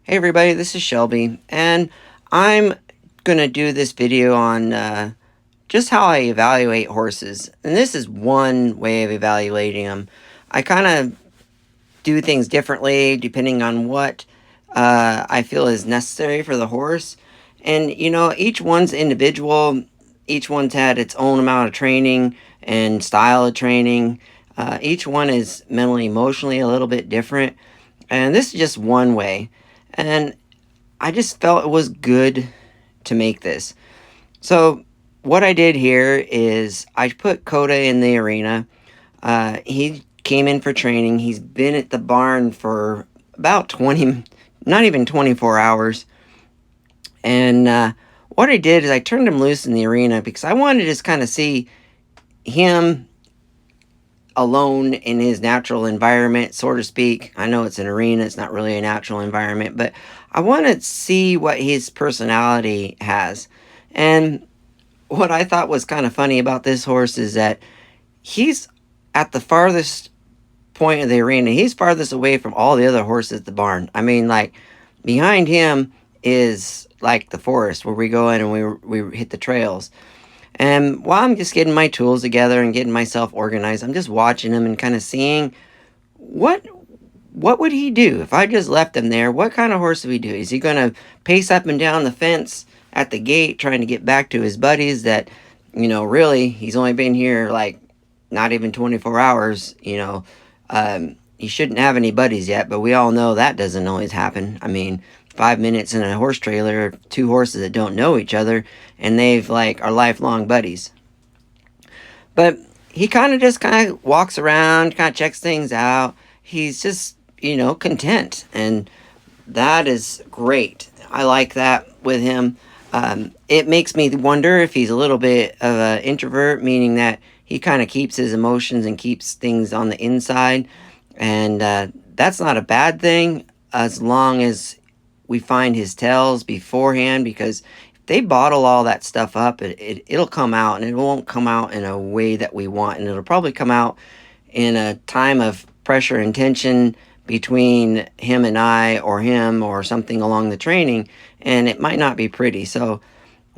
Hey everybody, this is Shelby, and I'm gonna do this video on just how I evaluate horses. And this is one way of evaluating them. I kind of do things differently depending on what I feel is necessary for the horse. And each one's individual, each one's had its own amount of training and style of training. Each one is mentally, emotionally a little bit different. And this is just one way. And I just felt it was good to make this. So what I did here is I put Coda in the arena. He came in for training. He's been at the barn for about 20, not even 24 hours. And what I did is I turned him loose in the arena because I wanted to just kind of see him alone in his natural environment, so to speak. I know it's an arena, it's not really a natural environment, but I want to see what his personality has. And what I thought was kind of funny about this horse is that he's at the farthest point of the arena. He's farthest away from all the other horses at the barn. I mean, like, behind him is like the forest where we go in and we hit the trails. And while I'm just getting my tools together and getting myself organized, I'm just watching him and kind of seeing what would he do if I just left him there? What kind of horse would he do? Is he going to pace up and down the fence at the gate trying to get back to his buddies that, really he's only been here like not even 24 hours, he shouldn't have any buddies yet, but we all know that doesn't always happen. I mean, 5 minutes in a horse trailer, two horses that don't know each other, and they've like are lifelong buddies. But he kind of walks around, kind of checks things out. He's just, content, and that is great. I like that with him. It makes me wonder if he's a little bit of an introvert, meaning that he kind of keeps his emotions and keeps things on the inside. And that's not a bad thing as long as we find his tells beforehand, because if they bottle all that stuff up, it'll come out, and it won't come out in a way that we want. And it'll probably come out in a time of pressure and tension between him and I, or him, or something along the training, and it might not be pretty. So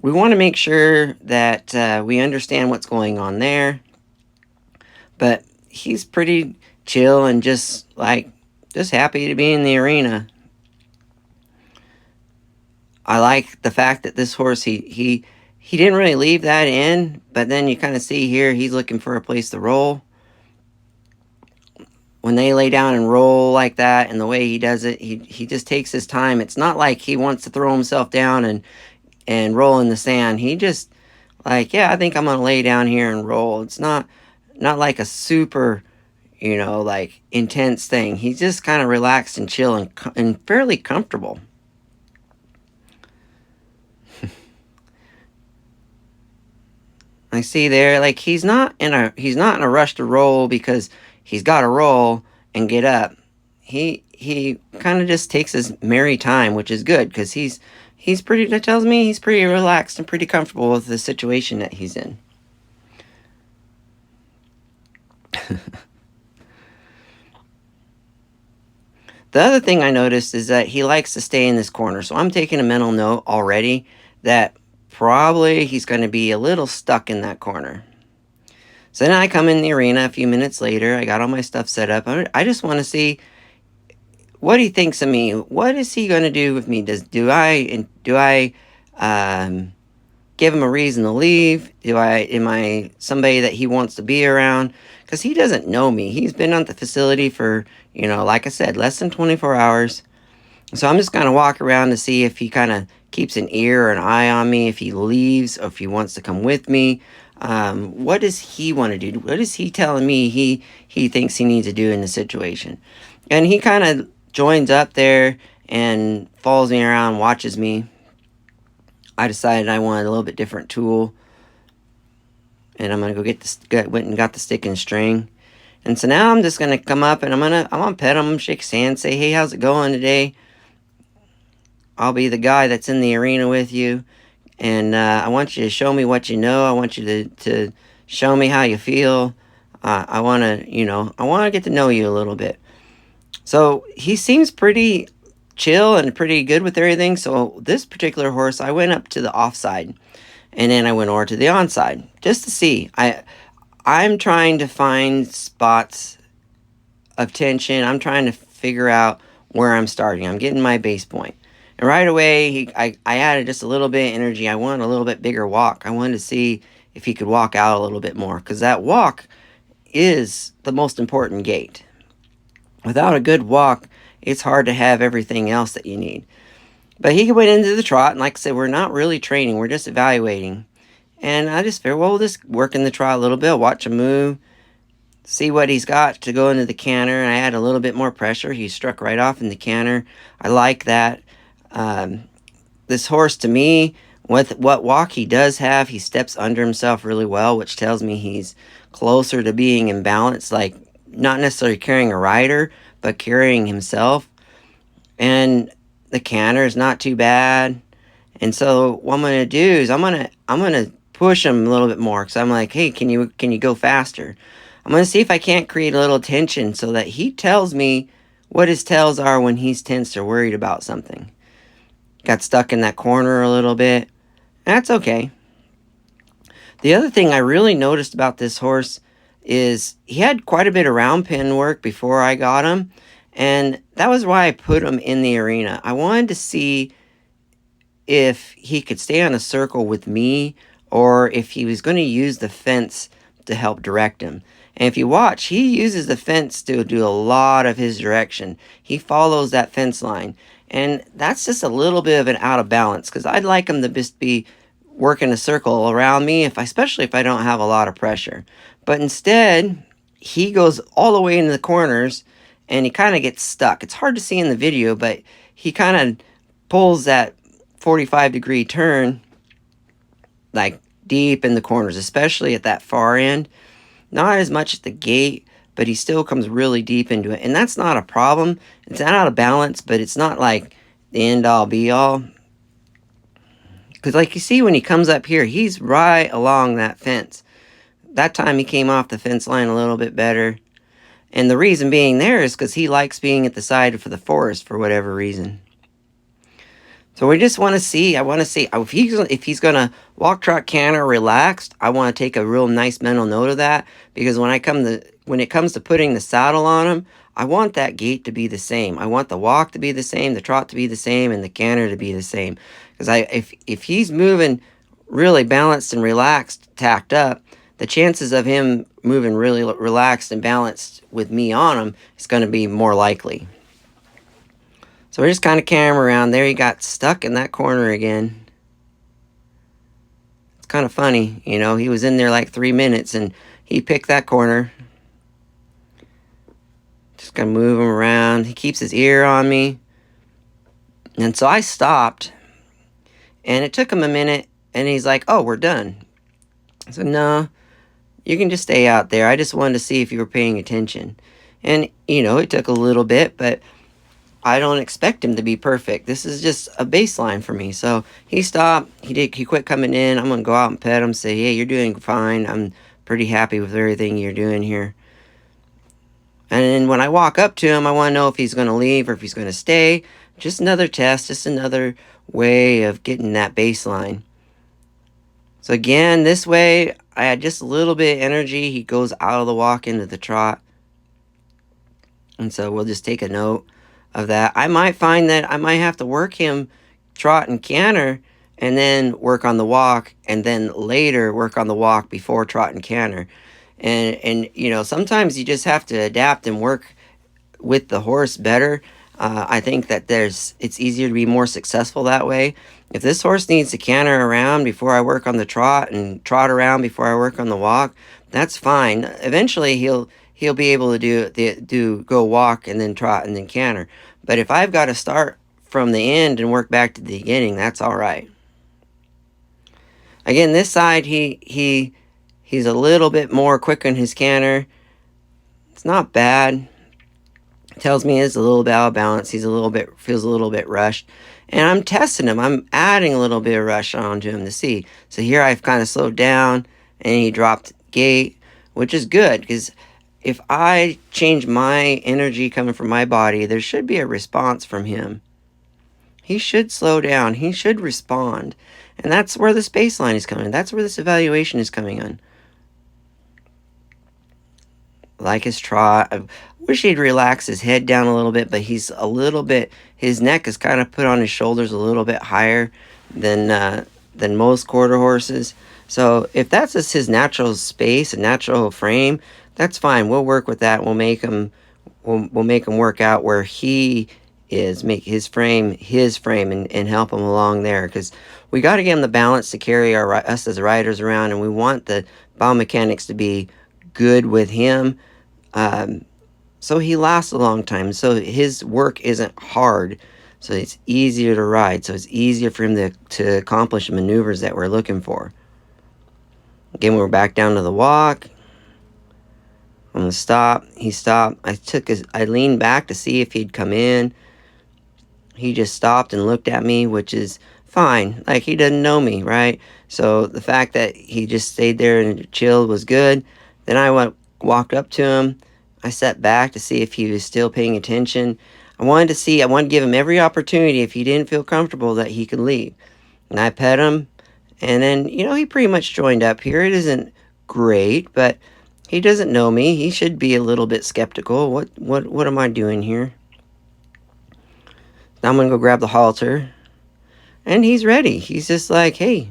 we want to make sure that we understand what's going on there. But he's pretty chill and just happy to be in the arena. I like the fact that this horse, he didn't really leave that in, but then you kind of see here he's looking for a place to roll. When they lay down and roll like that, and the way he does it, he just takes his time. It's not like he wants to throw himself down and roll in the sand. He just like, yeah, I think I'm gonna lay down here and roll. It's not like a super, like intense thing. He's just kind of relaxed and chill and fairly comfortable. I see there, like he's not in a rush to roll because he's got to roll and get up. He kind of just takes his merry time, which is good because he's pretty. That tells me he's pretty relaxed and pretty comfortable with the situation that he's in. The other thing I noticed is that he likes to stay in this corner, so I'm taking a mental note already that probably he's going to be a little stuck in that corner. So then I come in the arena a few minutes later. I got all my stuff set up. I just want to see what he thinks of me. What is he going to do with me? Do I give him a reason to leave? Am I somebody that he wants to be around? Because he doesn't know me. He's been on the facility for, like I said, less than 24 hours. So I'm just going to walk around to see if he kind of keeps an ear or an eye on me, if he leaves, or if he wants to come with me. What does he want to do? What is he telling me he thinks he needs to do in the situation? And he kind of joins up there and follows me around, watches me. I decided I wanted a little bit different tool, and I'm gonna went and got the stick and string. And so now I'm just gonna come up and I'm gonna pet him, shake his hand, say, hey, how's it going today? I'll be the guy that's in the arena with you, and I want you to show me what you know. I want you to show me how you feel. I want to get to know you a little bit. So he seems pretty chill and pretty good with everything. So this particular horse, I went up to the offside, and then I went over to the onside just to see. I'm trying to find spots of tension. I'm trying to figure out where I'm starting. I'm getting my base point. And right away, I added just a little bit of energy. I wanted a little bit bigger walk. I wanted to see if he could walk out a little bit more, because that walk is the most important gait. Without a good walk, it's hard to have everything else that you need. But he went into the trot, and like I said, we're not really training. We're just evaluating. And I just figured, well, we'll just work in the trot a little bit, watch him move, see what he's got to go into the canter. And I add a little bit more pressure. He struck right off in the canter. I like that. This horse, to me, with what walk he does have, he steps under himself really well, which tells me he's closer to being in balance, like not necessarily carrying a rider, but carrying himself. And the canter is not too bad. And so what I'm gonna do is I'm gonna push him a little bit more, because I'm like, hey, can you go faster? I'm gonna see if I can't create a little tension so that he tells me what his tells are when he's tense or worried about something. Got stuck in that corner a little bit. That's okay. The other thing I really noticed about this horse is he had quite a bit of round pen work before I got him, and that was why I put him in the arena. I wanted to see if he could stay on a circle with me, or if he was going to use the fence to help direct him. And if you watch, he uses the fence to do a lot of his direction. He follows that fence line. And that's just a little bit of an out of balance, because I'd like him to just be working a circle around me, especially if I don't have a lot of pressure. But instead, he goes all the way into the corners, and he kind of gets stuck. It's hard to see in the video, but he kind of pulls that 45-degree turn like deep in the corners, especially at that far end. Not as much at the gate, but he still comes really deep into it. And that's not a problem. It's not out of balance, but it's not like the end-all be-all. Because like you see when he comes up here, he's right along that fence. That time he came off the fence line a little bit better. And the reason being there is because he likes being at the side for the forest for whatever reason. So we just want to see, I want to see, if he's going to walk, trot, canter, relaxed, I want to take a real nice mental note of that. Because when it comes to putting the saddle on him, I want that gait to be the same. I want the walk to be the same, the trot to be the same, and the canter to be the same. Because if he's moving really balanced and relaxed, tacked up, the chances of him moving really relaxed and balanced with me on him is going to be more likely. So we're just kind of carrying him around. There he got stuck in that corner again. It's kind of funny, you know. He was in there like 3 minutes and he picked that corner. Just gonna move him around. He keeps his ear on me. And so I stopped. And it took him a minute. And he's like, oh, we're done. I said, no, you can just stay out there. I just wanted to see if you were paying attention. And, you know, it took a little bit, but I don't expect him to be perfect. This is just a baseline for me. So he stopped. He quit coming in. I'm going to go out and pet him, say, hey, you're doing fine. I'm pretty happy with everything you're doing here. And then when I walk up to him, I want to know if he's going to leave or if he's going to stay. Just another test, just another way of getting that baseline. So again, this way, I had just a little bit of energy. He goes out of the walk into the trot. And so we'll just take a note of that. I might find that I might have to work him trot and canter and then work on the walk, and then later work on the walk before trot and canter. And you know, sometimes you just have to adapt and work with the horse better. I think that it's easier to be more successful that way. If this horse needs to canter around before I work on the trot and trot around before I work on the walk, that's fine. Eventually he'll be able to go walk and then trot and then canter. But if I've got to start from the end and work back to the beginning, that's all right. Again, this side he's a little bit more quick on his canter. It's not bad. It tells me he's a little bit out of balance. Feels a little bit rushed. And I'm testing him. I'm adding a little bit of rush onto him to see. So here I've kind of slowed down and he dropped gait, which is good because if I change my energy coming from my body, there should be a response from him. he should slow down. He should respond. And that's where this baseline is coming. That's where this evaluation is coming on. Like his trot. I wish he'd relax his head down a little bit, but he's a little bit, his neck is kind of put on his shoulders a little bit higher than most quarter horses. So if that's just his natural space and natural frame, that's fine. We'll work with that. We'll make him work out where he is, make his frame and help him along there, because we got to get him the balance to carry us as riders around, and we want the biomechanics to be good with him, so he lasts a long time, so his work isn't hard, so it's easier to ride, so it's easier for him to accomplish the maneuvers that we're looking for. Again, we're back down to the walk. I'm gonna stop. He stopped. I leaned back to see if he'd come in. He just stopped and looked at me, which is fine. Like, he doesn't know me, right? So the fact that he just stayed there and chilled was good. Then I walked up to him. I sat back to see if he was still paying attention. I wanted to give him every opportunity, if he didn't feel comfortable, that he could leave. And I pet him. And then, he pretty much joined up here. It isn't great, but he doesn't know me. He should be a little bit skeptical. What am I doing here? Now I'm going to go grab the halter. And he's ready. He's just like, hey,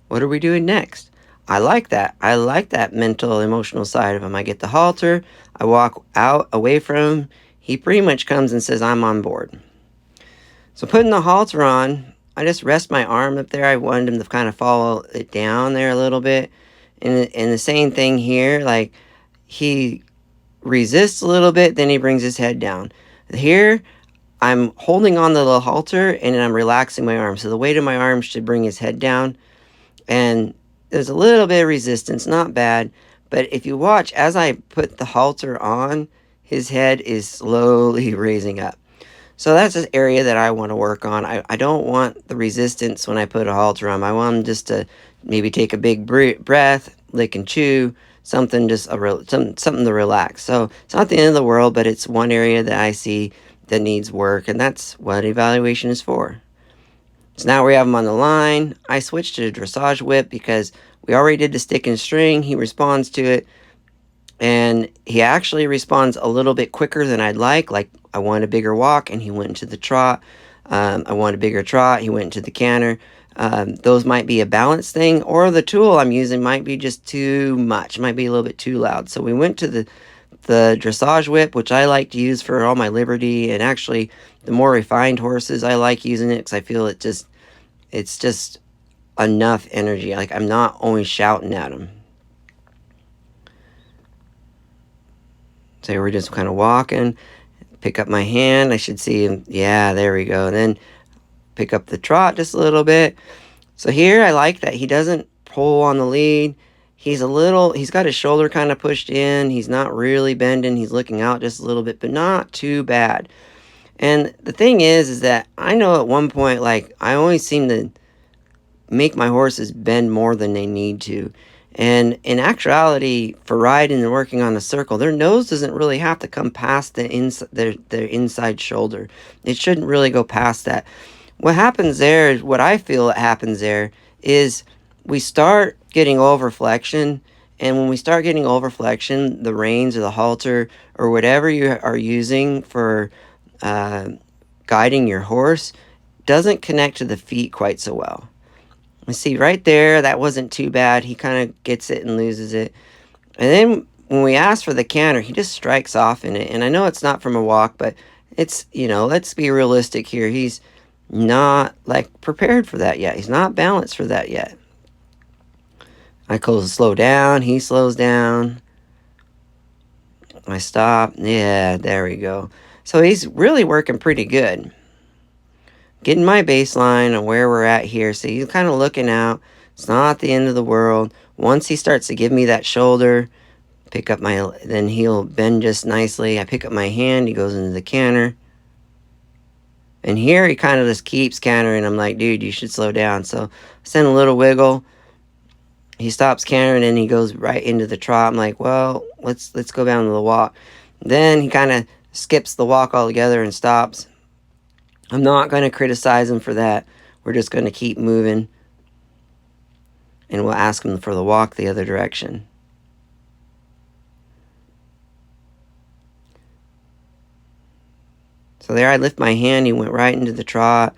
what are we doing next? I like that. I like that mental, emotional side of him. I get the halter. I walk out away from him. He pretty much comes and says, I'm on board. So putting the halter on, I just rest my arm up there. I wanted him to kind of follow it down there a little bit. And the same thing here. Like, he resists a little bit, then he brings his head down. Here, I'm holding on to the halter and I'm relaxing my arm. So the weight of my arm should bring his head down. And there's a little bit of resistance, not bad. But if you watch, as I put the halter on, his head is slowly raising up. So that's an area that I want to work on. I don't want the resistance when I put a halter on. I want him just to maybe take a big breath, lick and chew, something something to relax. So it's not the end of the world, but it's one area that I see that needs work, and that's what evaluation is for. So now we have him on the line. I switched to the dressage whip because we already did the stick and string. He responds to it, and he actually responds a little bit quicker than I'd like. Like, I wanted a bigger walk, and he went into the trot. I wanted a bigger trot. He went into the canter. Those might be a balance thing, or the tool I'm using might be just too much. Might be a little bit too loud. So we went to the dressage whip, which I like to use for all my Liberty, and actually the more refined horses, I like using it because I feel it's just enough energy. Like, I'm not always shouting at them. So we're just kind of walking. Pick up my hand. I should see him. Yeah, there we go. And then pick up the trot just a little bit. So here I like that he doesn't pull on the lead. He's got his shoulder kind of pushed in. He's not really bending. He's looking out just a little bit, but not too bad. And the thing is that I know at one point, like, I always seem to make my horses bend more than they need to. And in actuality, for riding and working on a circle, their nose doesn't really have to come past their inside shoulder. It shouldn't really go past that. What happens there, what I feel happens there, is we start getting overflexion. And when we start getting overflexion, the reins or the halter or whatever you are using for guiding your horse doesn't connect to the feet quite so well. You see right there, that wasn't too bad. He kind of gets it and loses it. And then when we ask for the canter, he just strikes off in it. And I know it's not from a walk, but it's, let's be realistic here. He's not, like, prepared for that yet. He's not balanced for that yet. I slow down. He slows down. I stop. Yeah, there we go. So he's really working pretty good. Getting my baseline on where we're at here. So he's kind of looking out. It's not the end of the world. Once he starts to give me that shoulder, then he'll bend just nicely. I pick up my hand. He goes into the canter. And here he kind of just keeps cantering. I'm like, dude, you should slow down. So I send a little wiggle. He stops cantering and he goes right into the trot. I'm like, well, let's go down to the walk. Then he kind of skips the walk altogether and stops. I'm not going to criticize him for that. We're just going to keep moving, and we'll ask him for the walk the other direction. So there I lift my hand, he went right into the trot.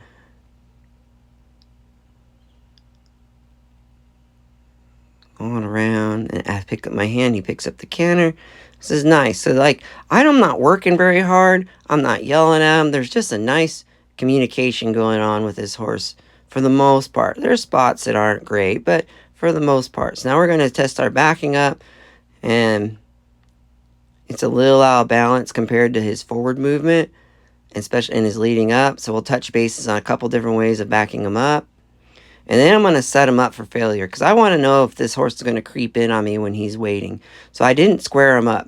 Going around, and I pick up my hand, he picks up the canter. This is nice. So like, I'm not working very hard. I'm not yelling at him. There's just a nice communication going on with this horse for the most part. There's spots that aren't great, but for the most part. So now we're going to test our backing up, and it's a little out of balance compared to his forward movement, especially in his leading up. So we'll touch bases on a couple different ways of backing him up. And then I'm going to set him up for failure, because I want to know if this horse is going to creep in on me when he's waiting. So I didn't square him up.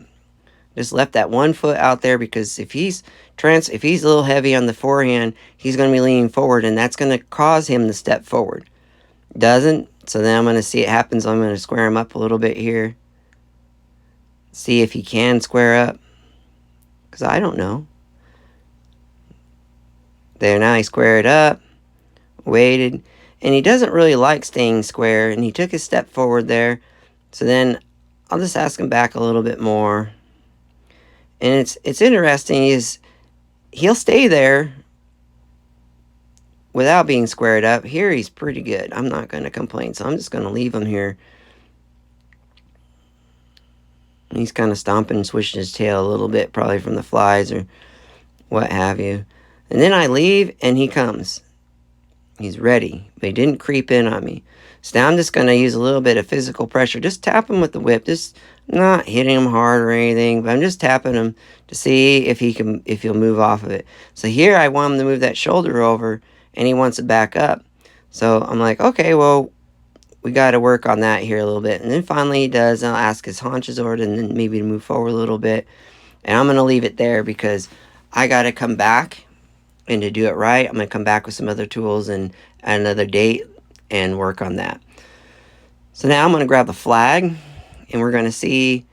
Just left that one foot out there, because if he's a little heavy on the forehand, he's going to be leaning forward, and that's going to cause him to step forward. Doesn't. So then I'm going to see it happens. I'm going to square him up a little bit here. See if he can square up, because I don't know. There, now he squared up, waited. And he doesn't really like staying square, and he took a step forward there. So then I'll just ask him back a little bit more. And it's interesting, is he'll stay there without being squared up. Here he's pretty good. I'm not going to complain, so I'm just going to leave him here. He's kind of stomping and swishing his tail a little bit, probably from the flies or what have you. And then I leave, and he comes. He's ready, but he didn't creep in on me. So now I'm just going to use a little bit of physical pressure. Just tap him with the whip. Just not hitting him hard or anything, but I'm just tapping him to see if he'll move off of it. So here I want him to move that shoulder over, and he wants to back up. So I'm like, okay, well, we got to work on that here a little bit. And then finally he does, and I'll ask his haunches over, and then maybe to move forward a little bit. And I'm going to leave it there, because I got to come back. And to do it right, I'm going to come back with some other tools and at another date and work on that. So now I'm going to grab the flag, and we're going to see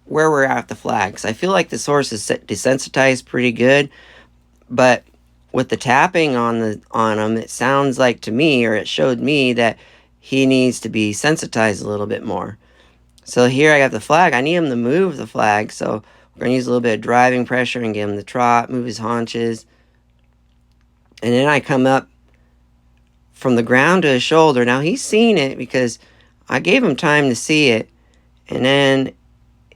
where we're at the flag. So I feel like this horse is desensitized pretty good, but with the tapping on him, it sounds like to me, or it showed me, that he needs to be sensitized a little bit more. So here I got the flag. I need him to move the flag, so we're going to use a little bit of driving pressure and give him the trot, move his haunches. And then I come up from the ground to his shoulder. Now he's seen it, because I gave him time to see it. And then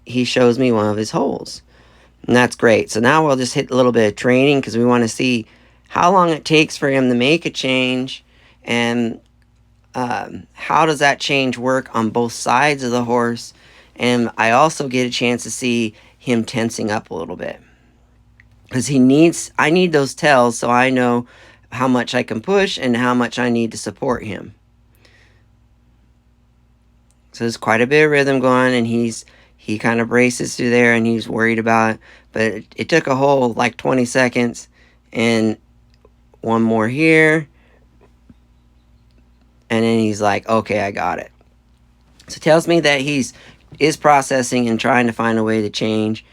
he shows me one of his holes. And that's great. So now we'll just hit a little bit of training, because we want to see how long it takes for him to make a change. And how does that change work on both sides of the horse. And I also get a chance to see him tensing up a little bit, because I need those tells, so I know how much I can push and how much I need to support him. So there's quite a bit of rhythm going, and he kind of braces through there, and he's worried about it. But it took a whole like 20 seconds, and one more here, and then he's like, okay, I got it. So it tells me that is processing and trying to find a way to change.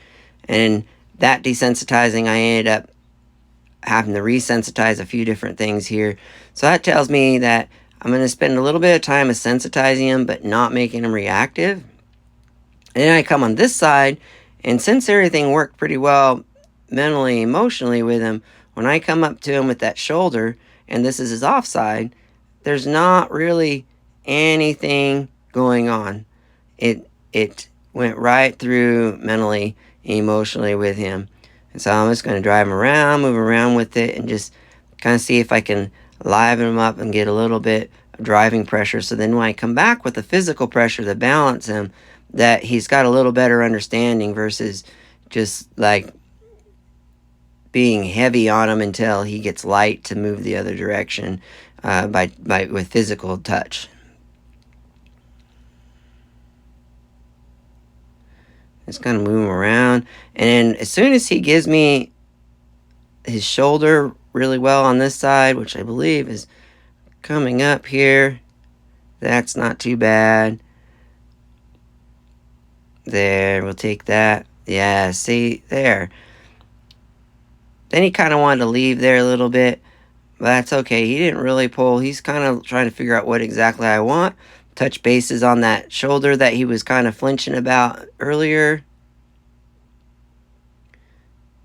And that desensitizing, I ended up having to resensitize a few different things here. So that tells me that I'm going to spend a little bit of time sensitizing him, but not making him reactive. And then I come on this side, and since everything worked pretty well mentally, emotionally with him, when I come up to him with that shoulder, and this is his offside, there's not really anything going on. It went right through mentally, emotionally with him. And so I'm just going to drive him around, move around with it, and just kind of see if I can liven him up and get a little bit of driving pressure. So then when I come back with the physical pressure to balance him, that he's got a little better understanding, versus just like being heavy on him until he gets light to move the other direction with physical touch. Just kind of move him around, and as soon as he gives me his shoulder really well on this side, which I believe is coming up here, that's not too bad. There, we'll take that. Yeah, see, there. Then he kind of wanted to leave there a little bit, but that's okay. He didn't really pull. He's kind of trying to figure out what exactly I want. Touch bases on that shoulder that he was kind of flinching about earlier.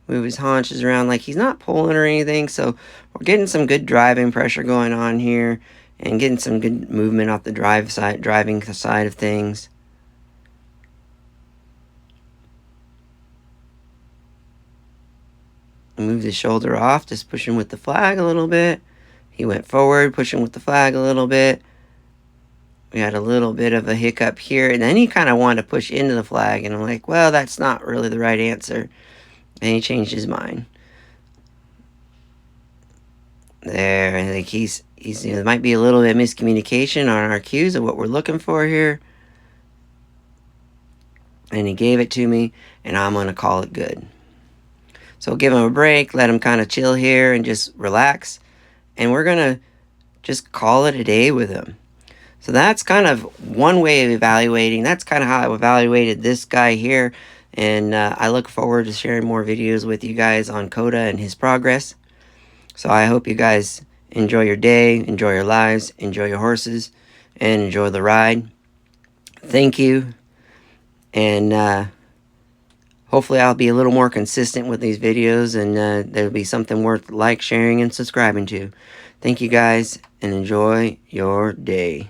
Move his haunches around like he's not pulling or anything. So we're getting some good driving pressure going on here and getting some good movement off the driving side of things. Moved his shoulder off, just pushing with the flag a little bit. He went forward, pushing with the flag a little bit. We had a little bit of a hiccup here, and then he kind of wanted to push into the flag, and I'm like, well, that's not really the right answer. And he changed his mind. There, I think he's there might be a little bit of miscommunication on our cues of what we're looking for here. And he gave it to me, and I'm going to call it good. So give him a break, let him kind of chill here and just relax. And we're going to just call it a day with him. So that's kind of one way of evaluating. That's kind of how I evaluated this guy here. And I look forward to sharing more videos with you guys on Coda and his progress. So I hope you guys enjoy your day, enjoy your lives, enjoy your horses, and enjoy the ride. Thank you. And hopefully I'll be a little more consistent with these videos, and there'll be something worth sharing, and subscribing to. Thank you guys, and enjoy your day.